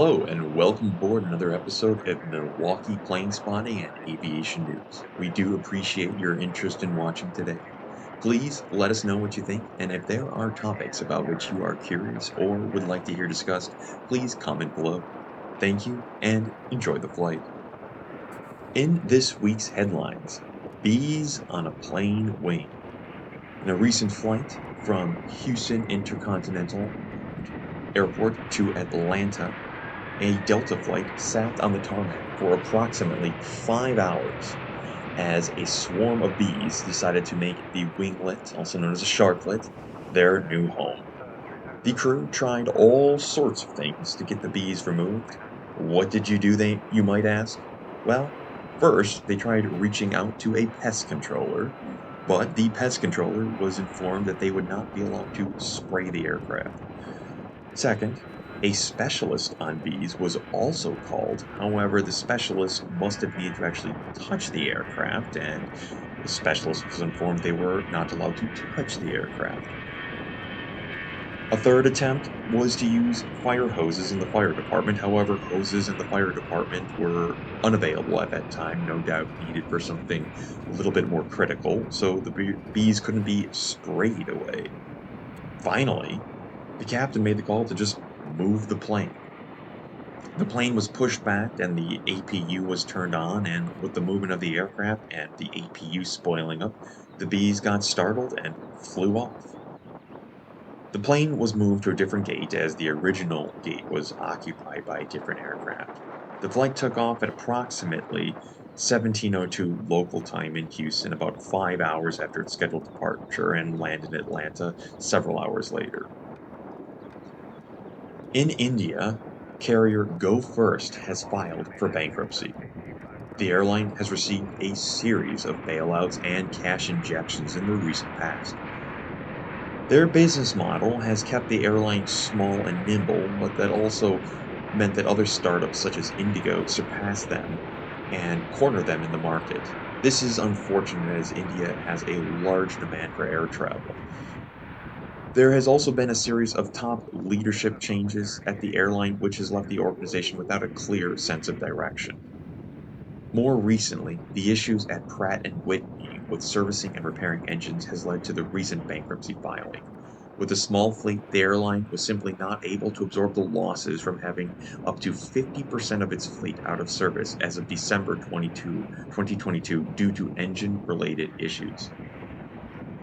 Hello, and welcome aboard another episode of Milwaukee Plane Spotting and Aviation News. We do appreciate your interest in watching today. Please let us know what you think, and if there are topics about which you are curious or would like to hear discussed, please comment below. Thank you, and enjoy the flight. In this week's headlines, bees on a plane wing. In a recent flight from Houston Intercontinental Airport to Atlanta, a Delta flight sat on the tarmac for approximately 5 hours as a swarm of bees decided to make the winglet, also known as a sharklet, their new home. The crew tried all sorts of things to get the bees removed. What did you do, you might ask? Well, first they tried reaching out to a pest controller, but the pest controller was informed that they would not be allowed to spray the aircraft. Second, a specialist on bees was also called. However, the specialist must have needed to actually touch the aircraft, and the specialist was informed they were not allowed to touch the aircraft. A third attempt was to use fire hoses in the fire department. However, hoses in the fire department were unavailable at that time, no doubt needed for something a little bit more critical, so the bees couldn't be sprayed away. Finally, the captain made the call to just move the plane. The plane was pushed back and the APU was turned on, and with the movement of the aircraft and the APU spoiling up, the bees got startled and flew off. The plane was moved to a different gate as the original gate was occupied by a different aircraft. The flight took off at approximately 17:02 local time in Houston, about 5 hours after its scheduled departure, and landed in Atlanta several hours later. In India, carrier GoFirst has filed for bankruptcy. The airline has received a series of bailouts and cash injections in the recent past. Their business model has kept the airline small and nimble, but that also meant that other startups such as Indigo surpassed them and corner them in the market. This is unfortunate as India has a large demand for air travel. There has also been a series of top leadership changes at the airline, which has left the organization without a clear sense of direction. More recently, the issues at Pratt and Whitney with servicing and repairing engines has led to the recent bankruptcy filing. With a small fleet, the airline was simply not able to absorb the losses from having up to 50% of its fleet out of service as of December 2022 due to engine-related issues.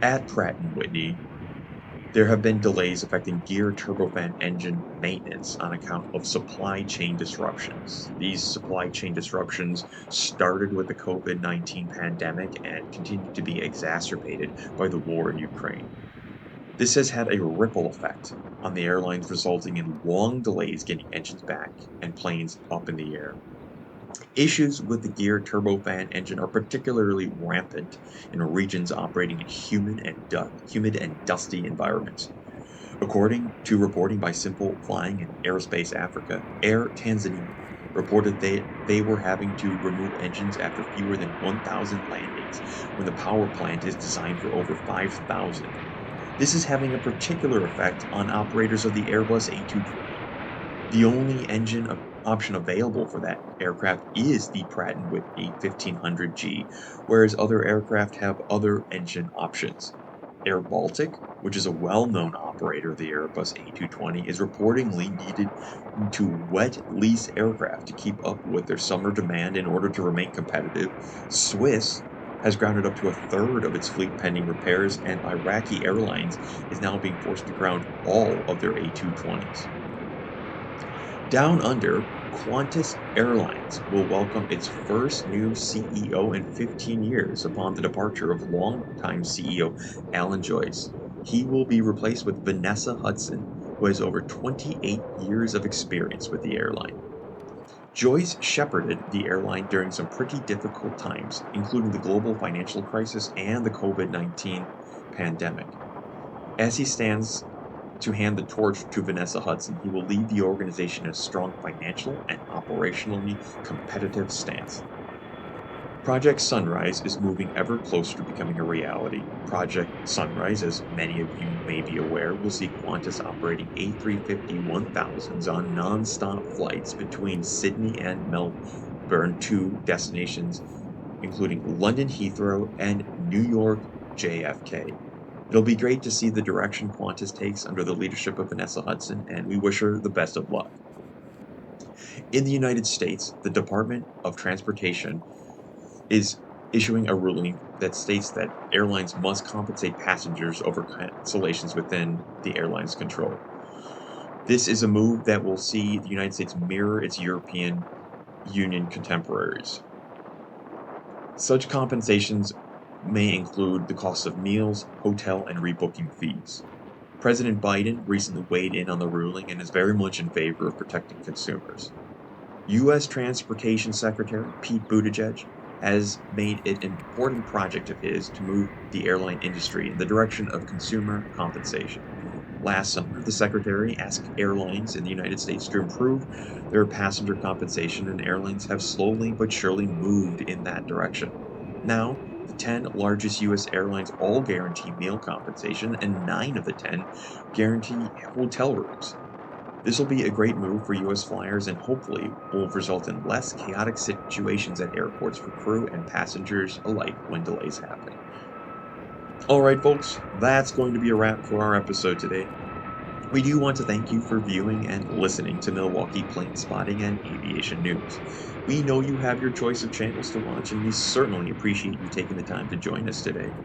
At Pratt and Whitney, there have been delays affecting gear turbofan engine maintenance on account of supply chain disruptions. These supply chain disruptions started with the COVID-19 pandemic and continue to be exacerbated by the war in Ukraine. This has had a ripple effect on the airlines, resulting in long delays getting engines back and planes up in the air. Issues with the gear turbofan engine are particularly rampant in regions operating in humid and dusty environments. According to reporting by Simple Flying in Aerospace Africa, Air Tanzania reported they were having to remove engines after fewer than 1,000 landings when the power plant is designed for over 5,000. This is having a particular effect on operators of the Airbus A220. The only engine option available for that aircraft is the Pratt & Whitney 1500G, whereas other aircraft have other engine options. Air Baltic, which is a well-known operator of the Airbus A220, is reportedly needed to wet lease aircraft to keep up with their summer demand in order to remain competitive. Swiss has grounded up to a third of its fleet pending repairs, and Iraqi Airlines is now being forced to ground all of their A220s. Down under, Qantas Airlines will welcome its first new CEO in 15 years upon the departure of longtime CEO Alan Joyce. He will be replaced with Vanessa Hudson, who has over 28 years of experience with the airline. Joyce shepherded the airline during some pretty difficult times, including the global financial crisis and the COVID-19 pandemic. As he stands to hand the torch to Vanessa Hudson, he will lead the organization in a strong financial and operationally competitive stance. Project Sunrise is moving ever closer to becoming a reality. Project Sunrise, as many of you may be aware, will see Qantas operating A350-1000s on non-stop flights between Sydney and Melbourne, two destinations including London Heathrow and New York JFK. It'll be great to see the direction Qantas takes under the leadership of Vanessa Hudson, and we wish her the best of luck. In the United States, the Department of Transportation is issuing a ruling that states that airlines must compensate passengers over cancellations within the airline's control. This is a move that will see the United States mirror its European Union contemporaries. Such compensations may include the cost of meals, hotel, and rebooking fees. President Biden recently weighed in on the ruling and is very much in favor of protecting consumers. U.S. Transportation Secretary Pete Buttigieg has made it an important project of his to move the airline industry in the direction of consumer compensation. Last summer, the Secretary asked airlines in the United States to improve their passenger compensation, and airlines have slowly but surely moved in that direction. Now, the 10 largest U.S. airlines all guarantee meal compensation, and 9 of the 10 guarantee hotel rooms. This will be a great move for U.S. flyers and hopefully will result in less chaotic situations at airports for crew and passengers alike when delays happen. All right, folks, that's going to be a wrap for our episode today. We do want to thank you for viewing and listening to Milwaukee Plane Spotting and Aviation News. We know you have your choice of channels to watch, and we certainly appreciate you taking the time to join us today.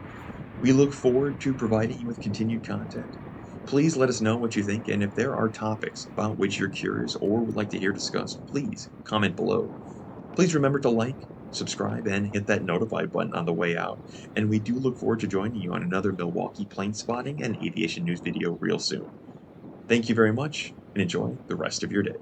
We look forward to providing you with continued content. Please let us know what you think, and if there are topics about which you're curious or would like to hear discussed, please comment below. Please remember to like, subscribe, and hit that notify button on the way out. And we do look forward to joining you on another Milwaukee Plane Spotting and Aviation News video real soon. Thank you very much, and enjoy the rest of your day.